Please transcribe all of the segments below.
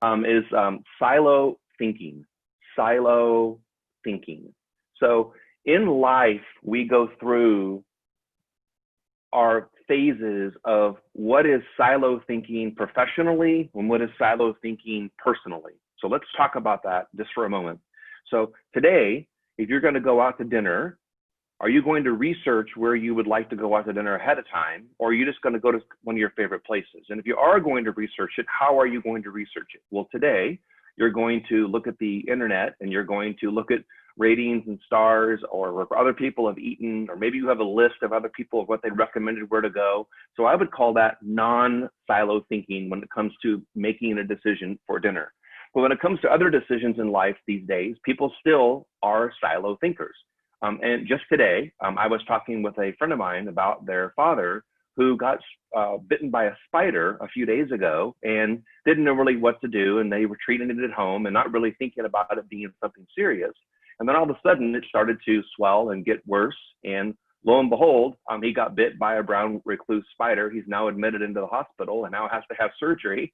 is silo thinking. Silo thinking. So in life, we go through our phases of what is silo thinking professionally and what is silo thinking personally. So let's talk about that just for a moment. So today, if you're going to go out to dinner, are you going to research where you would like to go out to dinner ahead of time, or are you just going to go to one of your favorite places? And if you are going to research it, how are you going to research it? Well, today, you're going to look at the internet and you're going to look at ratings and stars, or where other people have eaten, or maybe you have a list of other people of what they recommended where to go. So I would call that non-silo thinking when it comes to making a decision for dinner. But when it comes to other decisions in life these days, people still are silo thinkers. And just today, I was talking with a friend of mine about their father who got bitten by a spider a few days ago and didn't know really what to do. And they were treating it at home and not really thinking about it being something serious. And then all of a sudden it started to swell and get worse. And lo and behold, he got bit by a brown recluse spider. He's now admitted into the hospital and now has to have surgery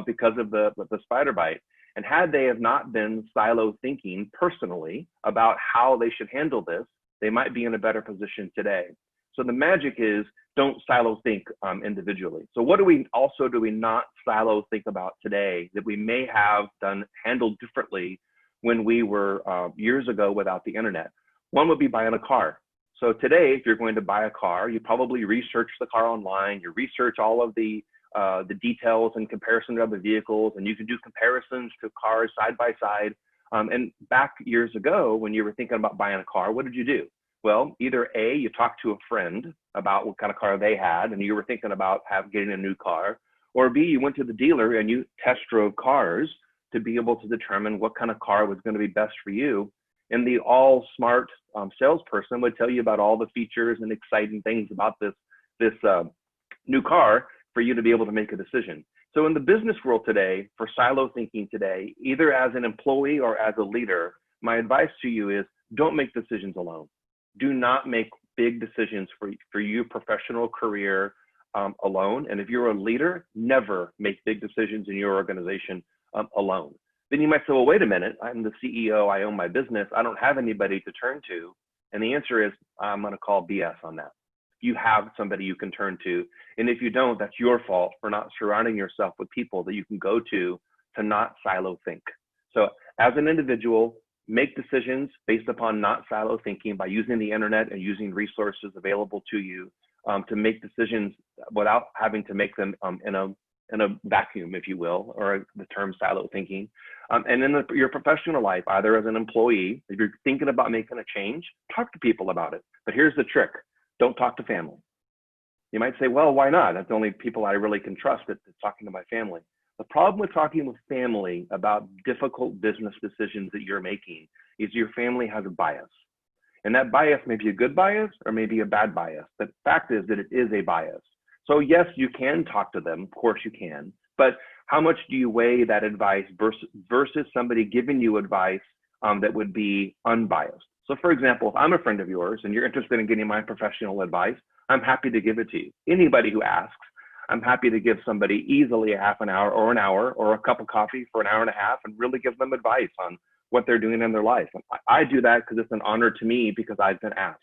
because of the spider bite. And had they have not been silo thinking personally about how they should handle this, they might be in a better position today. So the magic is don't silo think individually. So what do we not silo think about today that we may have handled differently when we were years ago without the internet? One would be buying a car. So today, if you're going to buy a car, you probably research the car online, you research all of the details in comparison to other vehicles, and you can do comparisons to cars side by side. And back years ago, when you were thinking about buying a car, what did you do? Well, either A, you talked to a friend about what kind of car they had, and you were thinking about getting a new car, or B, you went to the dealer and you test drove cars to be able to determine what kind of car was going to be best for you. And the all smart salesperson would tell you about all the features and exciting things about this new car for you to be able to make a decision. So in the business world today, for silo thinking today, either as an employee or as a leader, my advice to you is don't make decisions alone. Do not make big decisions for your professional career alone. And if you're a leader, never make big decisions in your organization alone. Then you might say, well, wait a minute, I'm the CEO, I own my business, I don't have anybody to turn to. And the answer is, I'm going to call BS on that. You have somebody you can turn to. And if you don't, that's your fault for not surrounding yourself with people that you can go to not silo think. So as an individual, make decisions based upon not silo thinking by using the internet and using resources available to you to make decisions without having to make them in a vacuum, if you will, or the term silo thinking. And in your professional life, either as an employee, if you're thinking about making a change, talk to people about it. But here's the trick. Don't talk to family. You might say, well, why not? That's the only people I really can trust at talking to my family. The problem with talking with family about difficult business decisions that you're making is your family has a bias. And that bias may be a good bias or maybe a bad bias. The fact is that it is a bias. So yes, you can talk to them. Of course you can. But how much do you weigh that advice versus somebody giving you advice that would be unbiased? So for example, if I'm a friend of yours and you're interested in getting my professional advice, I'm happy to give it to you. Anybody who asks, I'm happy to give somebody easily a half an hour or a cup of coffee for an hour and a half and really give them advice on what they're doing in their life. And I do that because it's an honor to me because I've been asked.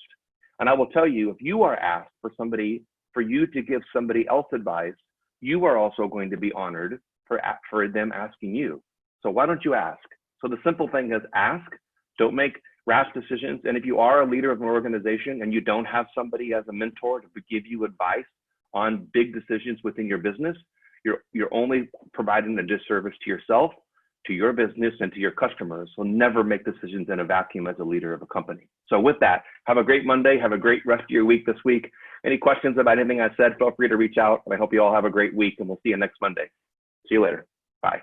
And I will tell you, if you are asked for you to give somebody else advice, you are also going to be honored for them asking you. So why don't you ask? So the simple thing is ask, don't make rash decisions. And if you are a leader of an organization and you don't have somebody as a mentor to give you advice on big decisions within your business, you're only providing a disservice to yourself, to your business, and to your customers. So never make decisions in a vacuum as a leader of a company. So with that, have a great Monday. Have a great rest of your week this week. Any questions about anything I said, feel free to reach out. I hope you all have a great week, and we'll see you next Monday. See you later. Bye.